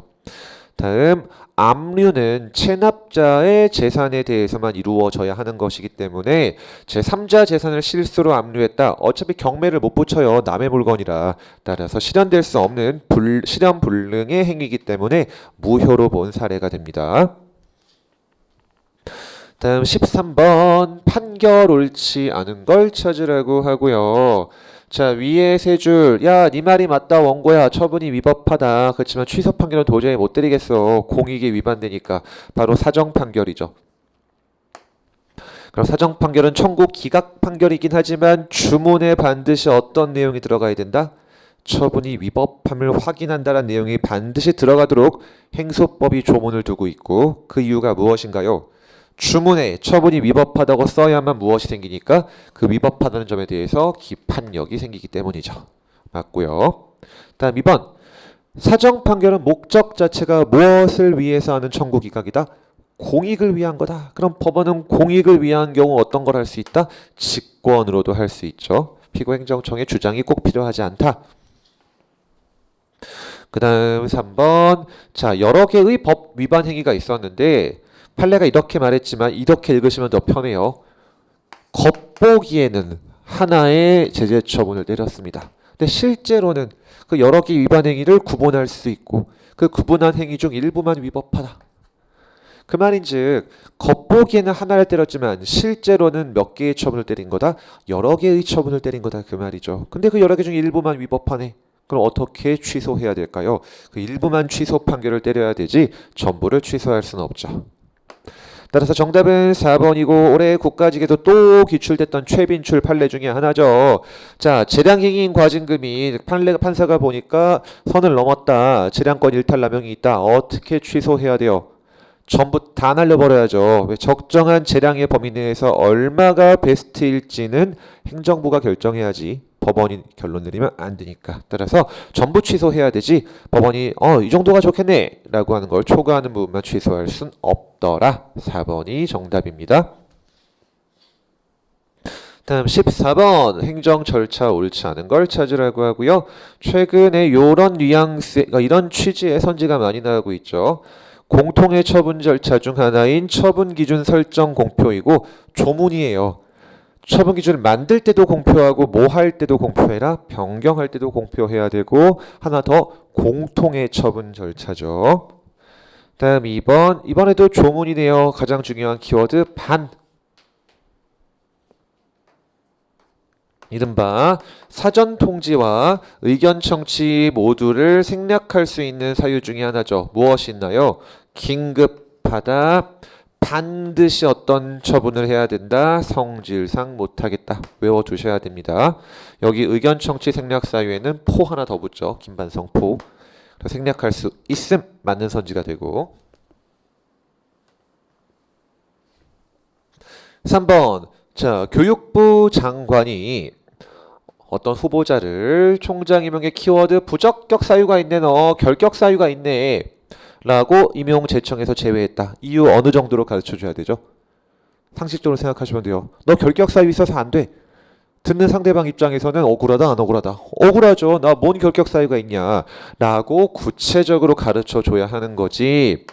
다음 압류는 체납자의 재산에 대해서만 이루어져야 하는 것이기 때문에 제3자 재산을 실수로 압류했다. 어차피 경매를 못 붙여요. 남의 물건이라. 따라서 실현될 수 없는 실현 불능의 행위이기 때문에 무효로 본 사례가 됩니다. 다음 13번 판결 옳지 않은 걸 찾으라고 하고요. 자, 위에 세 줄. 야, 네 말이 맞다, 원고야. 처분이 위법하다. 그렇지만 취소 판결은 도저히 못 드리겠어. 공익에 위반되니까. 바로 사정 판결이죠. 그럼 사정 판결은 청구 기각 판결이긴 하지만 주문에 반드시 어떤 내용이 들어가야 된다? 처분이 위법함을 확인한다는 내용이 반드시 들어가도록 행소법이 조문을 두고 있고 그 이유가 무엇인가요? 주문에 처분이 위법하다고 써야만 무엇이 생기니까 그 위법하다는 점에 대해서 기판력이 생기기 때문이죠. 맞고요. 다음 2번. 사정 판결은 목적 자체가 무엇을 위해서 하는 청구 기각이다? 공익을 위한 거다. 그럼 법원은 공익을 위한 경우 어떤 걸 할 수 있다? 직권으로도 할 수 있죠. 피고행정청의 주장이 꼭 필요하지 않다. 그 다음 3번. 자, 여러 개의 법 위반 행위가 있었는데 판례가 이렇게 말했지만 이렇게 읽으시면 더 편해요. 겉보기에는 하나의 제재 처분을 내렸습니다. 근데 실제로는 그 여러 개 위반 행위를 구분할 수 있고 그 구분한 행위 중 일부만 위법하다. 그 말인즉 겉보기에는 하나를 때렸지만 실제로는 몇 개의 처분을 때린 거다? 여러 개의 처분을 때린 거다 그 말이죠. 근데 그 여러 개 중 일부만 위법하네. 그럼 어떻게 취소해야 될까요? 그 일부만 취소 판결을 때려야 되지 전부를 취소할 수는 없죠. 따라서 정답은 4번이고 올해 국가직에도 또 기출됐던 최빈출 판례 중에 하나죠. 자, 재량행위인 과징금이 판사가 보니까 선을 넘었다. 재량권 일탈 남용이 있다. 어떻게 취소해야 돼요? 전부 다 날려버려야죠. 왜? 적정한 재량의 범위 내에서 얼마가 베스트일지는 행정부가 결정해야지 법원이 결론 내리면 안 되니까. 따라서 전부 취소해야 되지 법원이 이 정도가 좋겠네 라고 하는 걸 초과하는 부분만 취소할 순 없더라. 4번이 정답입니다. 다음 14번 행정 절차 옳지 않은 걸 찾으라고 하고요. 최근에 이런 뉘앙스, 이런 취지의 선지가 많이 나오고 있죠. 공통의 처분 절차 중 하나인 처분 기준 설정 공표이고 조문이에요. 처분 기준을 만들 때도 공표하고 뭐 할 때도 공표해라. 변경할 때도 공표해야 되고 하나 더 공통의 처분 절차죠. 다음 2번. 이번에도 조문이네요. 가장 중요한 키워드 반. 이른바 사전 통지와 의견 청취 모두를 생략할 수 있는 사유 중에 하나죠. 무엇이 있나요? 긴급하다. 반드시 어떤 처분을 해야 된다. 성질상 못하겠다. 외워두셔야 됩니다. 여기 의견 청취 생략 사유에는 포 하나 더 붙죠. 김반성 포. 생략할 수 있음. 맞는 선지가 되고 3번. 자, 교육부 장관이 어떤 후보자를 총장 임용의 키워드 부적격 사유가 있네 결격 사유가 있네 라고 임용 제청에서 제외했다. 이유 어느 정도로 가르쳐줘야 되죠? 상식적으로 생각하시면 돼요. 너 결격 사유 있어서 안 돼. 듣는 상대방 입장에서는 억울하다 안 억울하다? 억울하죠. 나 뭔 결격 사유가 있냐 라고 구체적으로 가르쳐줘야 하는 거지.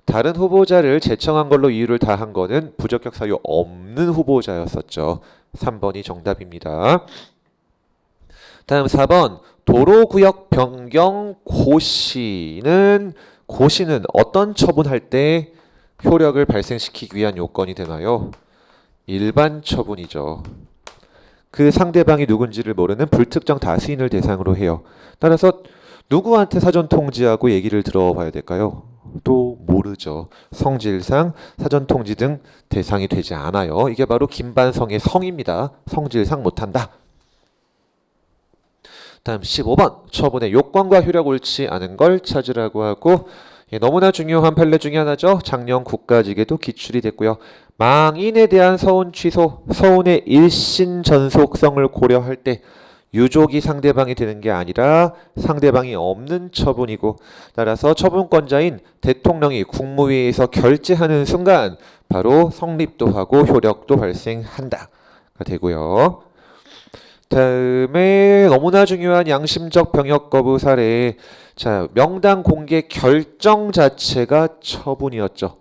다른 후보자를 제청한 걸로 이유를 다한 거는 부적격 사유 없는 후보자였었죠. 3번이 정답입니다. 다음 4번. 도로구역 변경 고시는 어떤 처분할 때 효력을 발생시키기 위한 요건이 되나요? 일반 처분이죠. 그 상대방이 누군지를 모르는 불특정 다수인을 대상으로 해요. 따라서 누구한테 사전 통지하고 얘기를 들어봐야 될까요? 또 모르죠. 성질상 사전 통지 등 대상이 되지 않아요. 이게 바로 김반성의 성입니다. 성질상 못한다. 다음 15번. 처분의 요건과 효력 옳지 않은 걸 찾으라고 하고 너무나 중요한 판례 중에 하나죠. 작년 국가직에도 기출이 됐고요. 망인에 대한 서운 취소, 서운의 일신 전속성을 고려할 때 유족이 상대방이 되는 게 아니라 상대방이 없는 처분이고 따라서 처분권자인 대통령이 국무회의에서 결재하는 순간 바로 성립도 하고 효력도 발생한다가 되고요. 다음에 너무나 중요한 양심적 병역 거부 사례. 자, 명단 공개 결정 자체가 처분이었죠.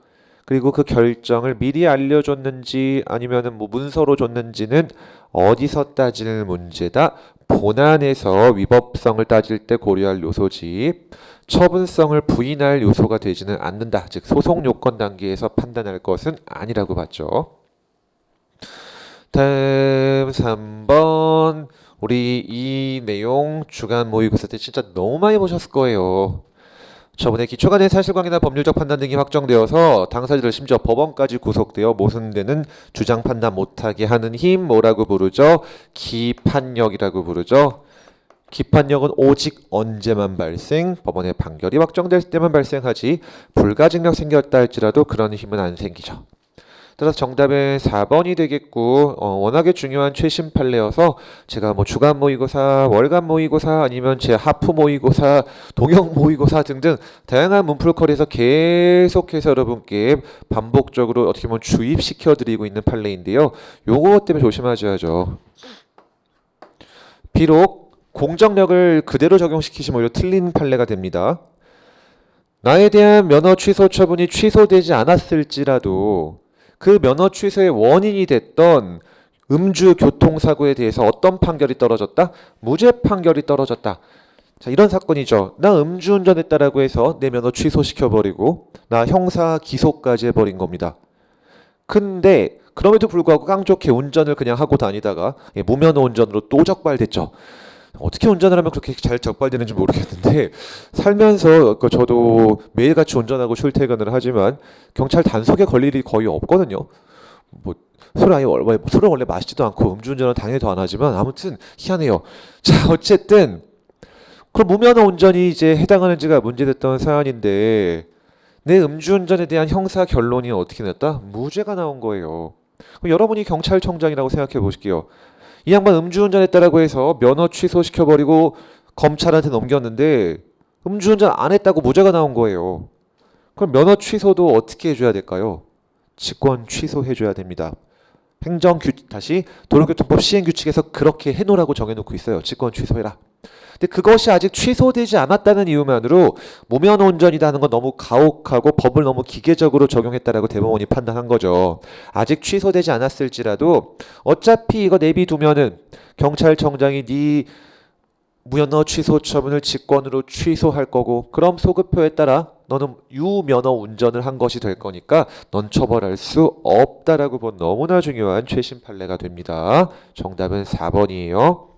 그리고 그 결정을 미리 알려줬는지 아니면은 문서로 줬는지는 어디서 따질 문제다. 본안에서 위법성을 따질 때 고려할 요소지 처분성을 부인할 요소가 되지는 않는다. 즉 소송 요건 단계에서 판단할 것은 아니라고 봤죠. 다음 3번. 우리 이 내용 주간 모의고사 때 진짜 너무 많이 보셨을 거예요. 저번에 기초간의 사실관계나 법률적 판단 등이 확정되어서 당사자들 심지어 법원까지 구속되어 모순되는 주장 판단 못하게 하는 힘 뭐라고 부르죠? 기판력이라고 부르죠. 기판력은 오직 언제만 발생? 법원의 판결이 확정될 때만 발생하지 불가증력 생겼다 할지라도 그런 힘은 안 생기죠. 따라서 정답은 4번이 되겠고 워낙에 중요한 최신 판례여서 제가 뭐 주간 모의고사, 월간 모의고사 아니면 제 하프 모의고사, 동영 모의고사 등등 다양한 문풀거리에서 계속해서 여러분께 반복적으로 어떻게 보면 주입시켜 드리고 있는 판례인데요. 요거 때문에 조심하셔야죠. 비록 공정력을 그대로 적용시키시면 오히려 틀린 판례가 됩니다. 나에 대한 면허 취소 처분이 취소되지 않았을지라도 그 면허 취소의 원인이 됐던 음주 교통사고에 대해서 어떤 판결이 떨어졌다? 무죄 판결이 떨어졌다. 자, 이런 사건이죠. 나 음주운전했다라고 해서 내 면허 취소시켜버리고 나 형사 기소까지 해버린 겁니다. 근데 그럼에도 불구하고 깡좋게 운전을 그냥 하고 다니다가 무면허 운전으로 또 적발됐죠. 어떻게 운전을 하면 그렇게 잘 적발되는지 모르겠는데 살면서 저도 매일같이 운전하고 출퇴근을 하지만 경찰 단속에 걸릴 일이 거의 없거든요. 뭐 술을 원래 마시지도 않고 음주운전은 당연히 더 안 하지만 아무튼 희한해요. 자, 어쨌든 그럼 무면허 운전이 이제 해당하는지가 문제됐던 사안인데 내 음주운전에 대한 형사 결론이 어떻게 났다? 무죄가 나온 거예요. 그럼 여러분이 경찰청장이라고 생각해 보실게요. 이 양반 음주운전했다라고 해서 면허 취소시켜버리고 검찰한테 넘겼는데 음주운전 안 했다고 무죄가 나온 거예요. 그럼 면허 취소도 어떻게 해줘야 될까요? 직권 취소해줘야 됩니다. 다시 도로교통법 시행규칙에서 그렇게 해놓으라고 정해놓고 있어요. 직권 취소해라. 근데 그것이 아직 취소되지 않았다는 이유만으로 무면허 운전이라는 건 너무 가혹하고 법을 너무 기계적으로 적용했다라고 대법원이 판단한 거죠. 아직 취소되지 않았을지라도 어차피 이거 내비두면은 경찰청장이 네 무면허 취소 처분을 직권으로 취소할 거고 그럼 소급표에 따라 너는 유면허 운전을 한 것이 될 거니까 넌 처벌할 수 없다라고 본 너무나 중요한 최신 판례가 됩니다. 정답은 4번이에요.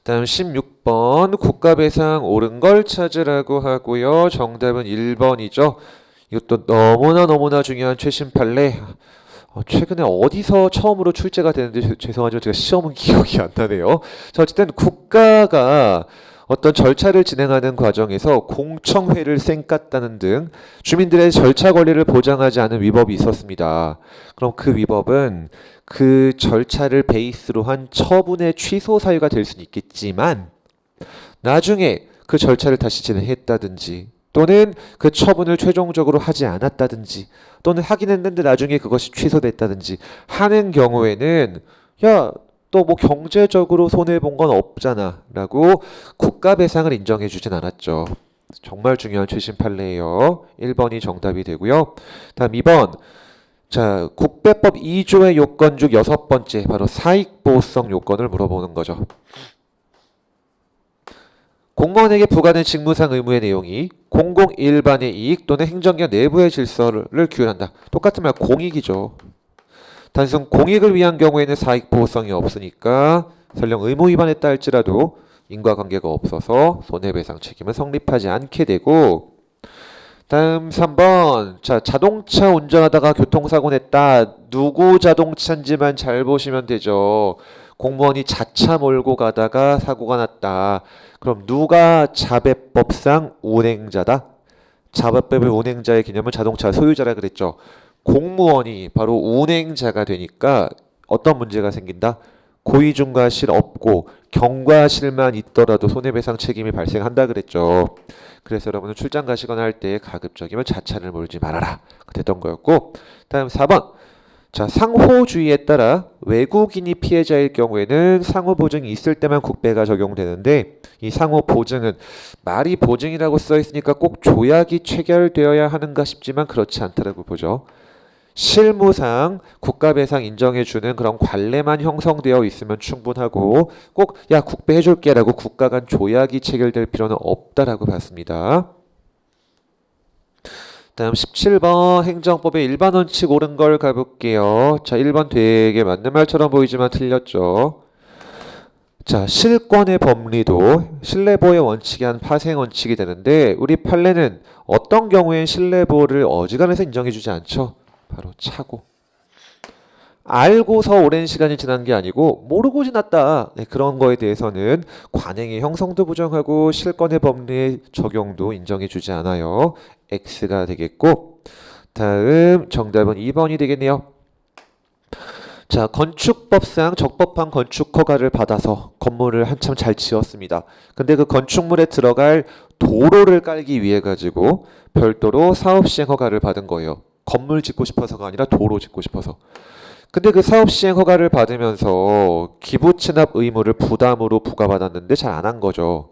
다음 16번 국가배상 옳은 걸 찾으라고 하고요. 정답은 1번이죠. 이것도 너무나 중요한 최신 판례. 최근에 어디서 처음으로 출제가 되는데 죄송하지만 제가 시험은 기억이 안 나네요. 자, 어쨌든 국가가 어떤 절차를 진행하는 과정에서 공청회를 쌩깠다는 등 주민들의 절차 권리를 보장하지 않은 위법이 있었습니다. 그럼 그 위법은 그 절차를 베이스로 한 처분의 취소 사유가 될 수는 있겠지만 나중에 그 절차를 다시 진행했다든지 또는 그 처분을 최종적으로 하지 않았다든지 또는 하긴 했는데 나중에 그것이 취소됐다든지 하는 경우에는 야, 또 뭐 경제적으로 손해본 건 없잖아 라고 국가배상을 인정해 주진 않았죠. 정말 중요한 최신 판례예요. 1번이 정답이 되고요. 다음 2번. 자, 국배법 2조의 요건 중 6번째 바로 사익보호성 요건을 물어보는 거죠. 공무원에게 부과된 직무상 의무의 내용이 공공 일반의 이익 또는 행정기관 내부의 질서를 규율한다. 똑같은 말 공익이죠. 단순 공익을 위한 경우에는 사익보호성이 없으니까 설령 의무 위반했다 할지라도 인과관계가 없어서 손해배상 책임은 성립하지 않게 되고 다음 3번. 자, 자동차 운전하다가 교통사고 냈다. 누구 자동차인지만 잘 보시면 되죠. 공무원이 자차 몰고 가다가 사고가 났다. 그럼 누가 자배법상 운행자다? 자배법의 운행자의 개념은 자동차 소유자라 그랬죠. 공무원이 바로 운행자가 되니까 어떤 문제가 생긴다? 고의중과실 없고 경과실만 있더라도 손해배상 책임이 발생한다 그랬죠. 그래서 여러분은 출장 가시거나 할 때 가급적이면 자차를 몰지 말아라. 그랬던 거였고 다음 4번. 자, 상호주의에 따라 외국인이 피해자일 경우에는 상호보증이 있을 때만 국배가 적용되는데 이 상호보증은 말이 보증이라고 써 있으니까 꼭 조약이 체결되어야 하는가 싶지만 그렇지 않다라고 보죠. 실무상 국가배상 인정해주는 그런 관례만 형성되어 있으면 충분하고 꼭 야 국배 해줄게 라고 국가 간 조약이 체결될 필요는 없다라고 봤습니다. 다음 17번 행정법의 일반 원칙 옳은 걸 가볼게요. 자, 1번 되게 맞는 말처럼 보이지만 틀렸죠. 자, 실권의 법리도 신뢰보호의 원칙이 한 파생 원칙이 되는데 우리 판례는 어떤 경우엔 신뢰보호를 어지간해서 인정해주지 않죠? 바로 차고. 알고서 오랜 시간이 지난 게 아니고 모르고 지났다. 네, 그런 거에 대해서는 관행의 형성도 부정하고 실권의 법리의 적용도 인정해주지 않아요. X가 되겠고 다음 정답은 2번이 되겠네요. 자, 건축법상 적법한 건축 허가를 받아서 건물을 한참 잘 지었습니다. 근데 그 건축물에 들어갈 도로를 깔기 위해 가지고 별도로 사업시행 허가를 받은 거예요. 건물 짓고 싶어서가 아니라 도로 짓고 싶어서. 근데 그 사업시행 허가를 받으면서 기부취납 의무를 부담으로 부과받았는데 잘 안 한 거죠.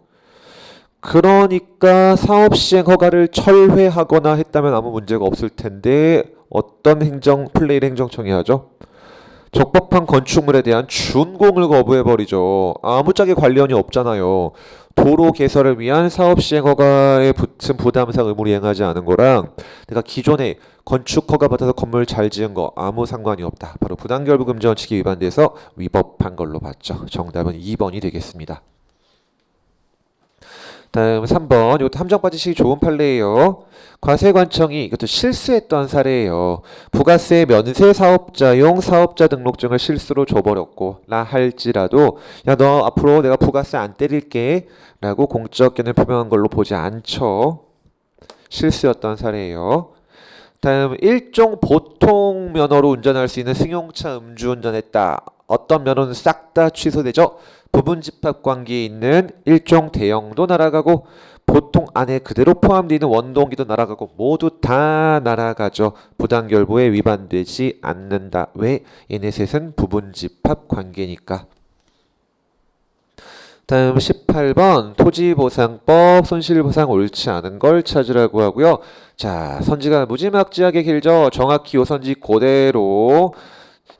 그러니까 사업시행 허가를 철회하거나 했다면 아무 문제가 없을 텐데 어떤 행정 플레이를 행정청이 하죠? 적법한 건축물에 대한 준공을 거부해버리죠. 아무짝에 관련이 없잖아요. 도로 개설을 위한 사업 시행 허가에 붙은 부담상 의무를 이행하지 않은 거랑 내가 기존에 건축 허가 받아서 건물 잘 지은 거 아무 상관이 없다. 바로 부당결부금지 원칙이 위반돼서 위법한 걸로 봤죠. 정답은 2번이 되겠습니다. 다음 3번. 이것도 함정 빠지시기 좋은 판례예요. 과세관청이 이것도 실수했던 사례예요. 부가세 면세 사업자용 사업자 등록증을 실수로 줘버렸고 라 할지라도 야 너 앞으로 내가 부가세 안 때릴게 라고 공적 견해를 표명한 걸로 보지 않죠. 실수였던 사례예요. 다음 일종 보통 면허로 운전할 수 있는 승용차 음주운전했다. 어떤 면허는 싹 다 취소되죠. 부분 집합 관계에 있는 일종 대형도 날아가고 보통 안에 그대로 포함되어 있는 원동기도 날아가고 모두 다 날아가죠. 부당결부에 위반되지 않는다. 왜? 얘네 셋은 부분 집합 관계니까. 다음 18번 토지보상법 손실보상 옳지 않은 걸 찾으라고 하고요. 자, 선지가 무지막지하게 길죠. 정확히 요 선지 그대로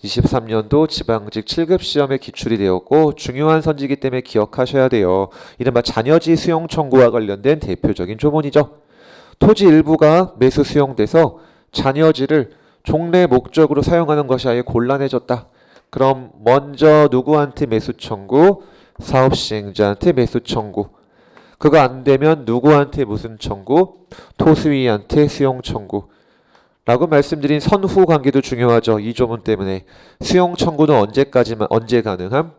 23년도 지방직 7급 시험에 기출이 되었고 중요한 선지이기 때문에 기억하셔야 돼요. 이른바 잔여지 수용 청구와 관련된 대표적인 조문이죠. 토지 일부가 매수 수용돼서 잔여지를 종래 목적으로 사용하는 것이 아예 곤란해졌다. 그럼 먼저 누구한테 매수 청구? 사업 시행자한테 매수 청구. 그거 안 되면 누구한테 무슨 청구? 토수위한테 수용 청구. 라고 말씀드린 선후 관계도 중요하죠. 이 조문 때문에. 수용 청구는 언제 가능함?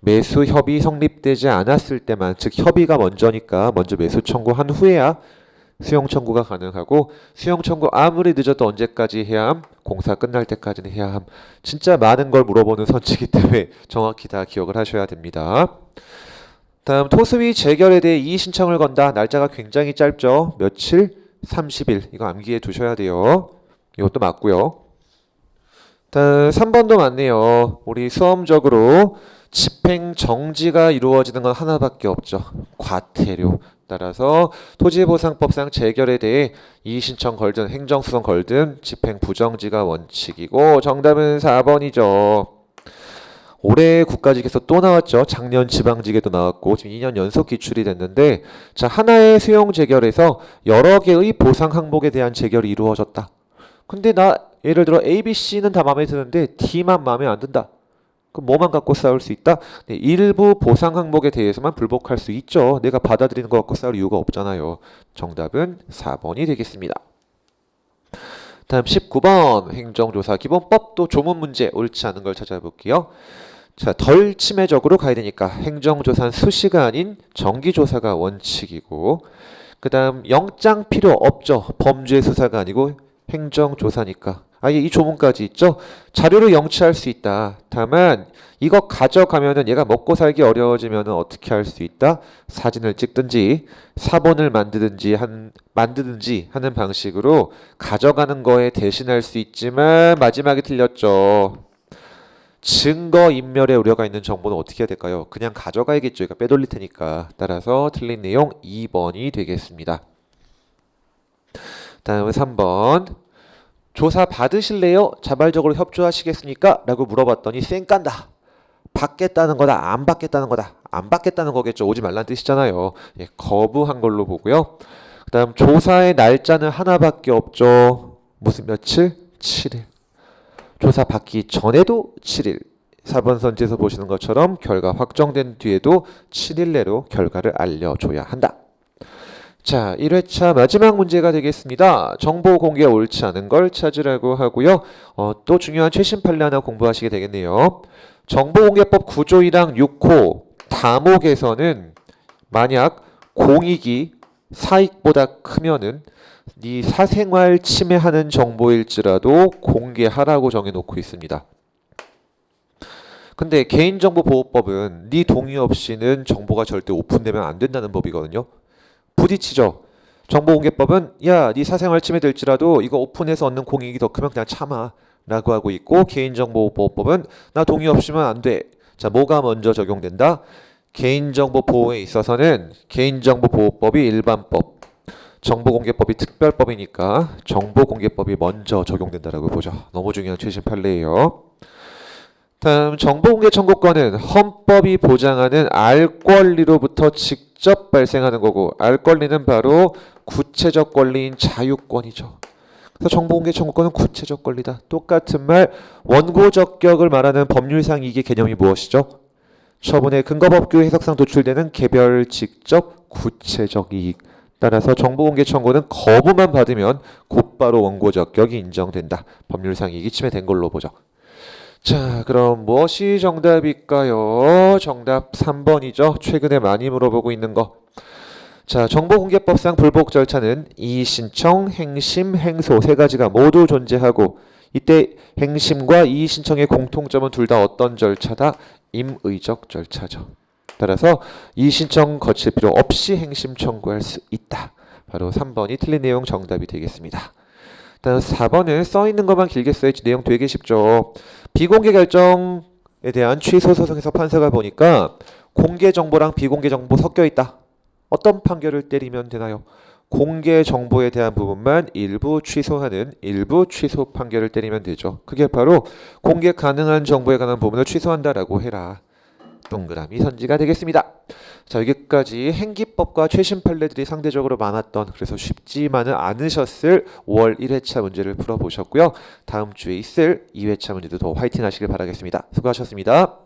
매수 협의 성립되지 않았을 때만, 즉 협의가 먼저니까 먼저 매수 청구한 후에야 수용 청구가 가능하고 수용 청구 아무리 늦어도 언제까지 해야 함? 공사 끝날 때까지는 해야 함. 진짜 많은 걸 물어보는 선지이기 때문에 정확히 다 기억을 하셔야 됩니다. 다음 토수위 재결에 대해 이의 신청을 건다. 날짜가 굉장히 짧죠. 며칠? 30일. 이거 암기해 두셔야 돼요. 이것도 맞고요. 다음 3번도 맞네요. 우리 수험적으로 집행 정지가 이루어지는 건 하나밖에 없죠. 과태료. 따라서 토지보상법상 재결에 대해 이의 신청 걸든 행정소송 걸든 집행 부정지가 원칙이고 정답은 4번이죠. 올해 국가직에서 또 나왔죠. 작년 지방직에도 나왔고 지금 2년 연속 기출이 됐는데 자 하나의 수용 재결에서 여러 개의 보상 항목에 대한 재결이 이루어졌다. 근데 나 예를 들어 A, B, C는 다 마음에 드는데 D만 마음에 안 든다. 그럼 뭐만 갖고 싸울 수 있다? 네, 일부 보상 항목에 대해서만 불복할 수 있죠. 내가 받아들이는 거 갖고 싸울 이유가 없잖아요. 정답은 4번이 되겠습니다. 다음 19번 행정조사 기본법도 조문 문제 옳지 않은 걸 찾아볼게요. 자, 덜 침해적으로 가야 되니까 행정조사는 수시가 아닌 정기조사가 원칙이고 그 다음 영장 필요 없죠. 범죄 수사가 아니고 행정조사니까 아예 이 조문까지 있죠. 자료를 영치할 수 있다. 다만 이거 가져가면은 얘가 먹고 살기 어려워지면은 어떻게 할 수 있다? 사진을 찍든지 사본을 만드든지 하는 방식으로 가져가는 거에 대신할 수 있지만 마지막에 틀렸죠. 증거 인멸의 우려가 있는 정보는 어떻게 해야 될까요? 그냥 가져가야겠죠. 얘가 빼돌릴 테니까. 따라서 틀린 내용 2번이 되겠습니다. 다음은 3번. 조사 받으실래요? 자발적으로 협조하시겠습니까? 라고 물어봤더니 쌩 깐다. 받겠다는 거다. 안 받겠다는 거다. 안 받겠다는 거겠죠. 오지 말라는 뜻이잖아요. 예, 거부한 걸로 보고요. 그 다음 조사의 날짜는 하나밖에 없죠. 무슨 며칠? 7일. 조사 받기 전에도 7일. 4번 선지에서 보시는 것처럼 결과 확정된 뒤에도 7일 내로 결과를 알려줘야 한다. 자, 1회차 마지막 문제가 되겠습니다. 정보 공개 옳지 않은 걸 찾으라고 하고요. 또 중요한 최신 판례 하나 공부하시게 되겠네요. 정보공개법 9조 1항 6호 다목에서는 만약 공익이 사익보다 크면은 네 사생활 침해하는 정보일지라도 공개하라고 정해놓고 있습니다. 근데 개인정보보호법은 네 동의 없이는 정보가 절대 오픈되면 안 된다는 법이거든요. 부딪히죠. 정보공개법은 야, 네 사생활 침해될지라도 이거 오픈해서 얻는 공익이 더 크면 그냥 참아 라고 하고 있고, 개인정보보호법은 나 동의 없이면 안 돼. 자, 뭐가 먼저 적용된다? 개인정보 보호에 있어서는 개인정보보호법이 일반법, 정보공개법이 특별법이니까 정보공개법이 먼저 적용된다라고 보죠. 너무 중요한 최신 판례예요. 다음, 정보공개 청구권은 헌법이 보장하는 알 권리로부터 직접 발생하는 거고, 알 권리는 바로 구체적 권리인 자유권이죠. 그래서 정보공개 청구권은 구체적 권리다. 똑같은 말, 원고적격을 말하는 법률상 이게 개념이 무엇이죠? 처분의 근거법규 해석상 도출되는 개별 직접 구체적 이익. 따라서 정보공개 청구는 거부만 받으면 곧바로 원고적격이 인정된다. 법률상 이익이 침해된 걸로 보죠. 자, 그럼 무엇이 정답일까요? 정답 3번이죠. 최근에 많이 물어보고 있는 거. 자, 정보공개법상 불복 절차는 이의신청, 행심, 행소 세 가지가 모두 존재하고, 이때 행심과 이의신청의 공통점은 둘 다 어떤 절차다? 임의적 절차죠. 따라서 이의신청 거칠 필요 없이 행심 청구할 수 있다. 바로 3번이 틀린 내용 정답이 되겠습니다. 다음 4번은 써있는 것만 길게 써야지 내용 되게 쉽죠. 비공개 결정에 대한 취소 소송에서 판사가 보니까 공개 정보랑 비공개 정보 섞여 있다. 어떤 판결을 때리면 되나요? 공개 정보에 대한 부분만 일부 취소하는 일부 취소 판결을 때리면 되죠. 그게 바로 공개 가능한 정보에 관한 부분을 취소한다라고 해라. 동그라미 선지가 되겠습니다. 자, 여기까지 행기법과 최신 판례들이 상대적으로 많았던, 그래서 쉽지만은 않으셨을 5월 1회차 문제를 풀어보셨고요. 다음 주에 있을 2회차 문제도 더 화이팅 하시길 바라겠습니다. 수고하셨습니다.